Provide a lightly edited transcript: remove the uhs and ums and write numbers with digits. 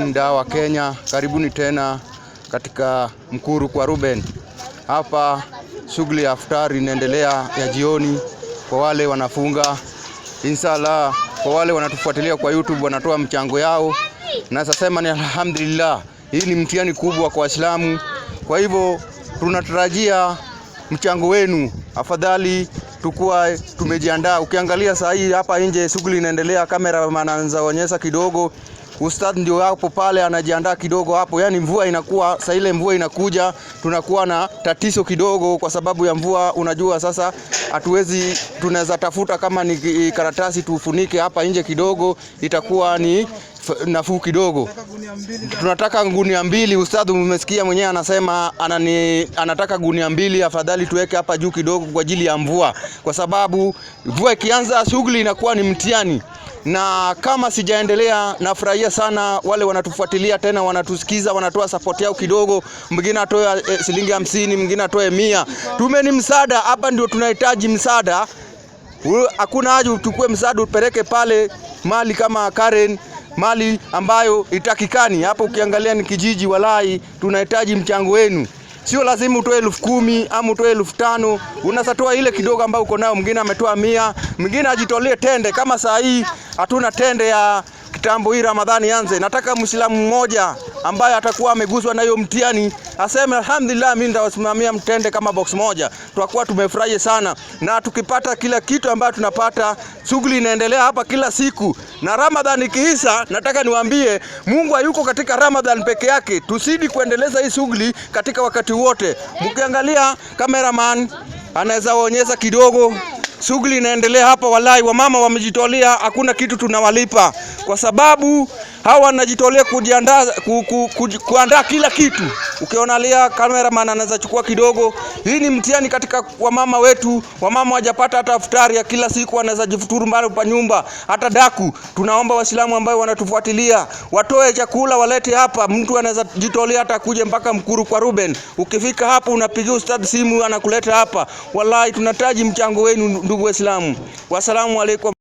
Ruben Dawa Kenya. Karibuni tena katika Mkuru kwa Ruben. Hapa shughuli ya iftari inaendelea ya jioni kwa wale wanafunga. Inshallah kwa wale wanatufuatilia kwa YouTube wanatoa mchango yao. Na sasema ni alhamdulillah. Hii ni mtihani kubwa kwa Waislamu. Kwa hivyo tunatarajia mchango wenu. Afadhali tukua tumejiandaa. Ukiangalia saa hii hapa nje shughuli inaendelea, kamera anaanza kidogo. Ustadh ndio hapo pale anajiandaa kidogo hapo. Yani mvua inakuwa, saa ile mvua inakuja tunakuwa na tatizo kidogo kwa sababu ya mvua. Unajua sasa hatuwezi, tunaweza tafuta kama ni karatasi tufunike hapa nje kidogo, itakuwa ni nafuu kidogo. Tunataka gunia 2. Ustadh umesikia mwenyewe anasema anataka gunia 2, afadhali tuweke hapa juu kidogo kwa ajili ya mvua, kwa sababu mvua ikianza shughuli inakuwa ni mtihani. Na kama sijaendelea, nafurahia sana wale wanatufuatilia tena wanatusikiza, wanatoa support yao kidogo. Mwingine atoe shilingi 50, mwingine atoe 100. Tumeni msaada, hapa ndio tunahitaji msaada. Hakuna haja uchukue msaada upeleke pale mali kama Karen, mali ambayo itakikani. Hapo ukiangalia ni kijiji, walai tunahitaji mchango wenu. Sio lazima utoe 10,000 ama utoe 5,000. Unasatoa ile kidogo ambayo uko nayo. Mwingine ametoa 100, mwingine ajitolee tende. Kama saa hii hatuna tende ya kitambo hii Ramadhani anze, nataka Muislamu mmoja ambaye atakuwa ameguswa na hiyo mtihani aseme alhamdulillah, mimi ndawasimamia mtende kama box moja. Tutakuwa tumefurahi sana. Na tukipata kila kitu ambayo tunapata, shughuli inaendelea hapa kila siku. Na Ramadhani ikiisha, nataka niwaambie Mungu hayuko katika Ramadhani peke yake. Tusidi kuendeleza hii shughuli katika wakati wote. Mkiangalia cameraman anaweza waonyesha kidogo. Shughuli inaendelea hapa, walai wamama wamejitolea, hakuna kitu tunawalipa kwa sababu hawa wanajitolea kuandaa kila kitu. Ukionalia cameraman anaweza chukua kidogo. Hii ni mtihani katika wamama wetu. Wamama wajapata hata iftari ya kila siku, wanaweza jifuturu mbali pa nyumba, hata daku. Tunaomba Waislamu ambao wanatufuatilia watoe chakula walete hapa. Mtu anaweza jitolea hata kuje mpaka Mkuru kwa Ruben. Ukifika hapo unapigia ustadh simu anakuleta hapa. Wallahi tunahitaji mchango wenu ndugu Waislamu. Wasalamu alaykum.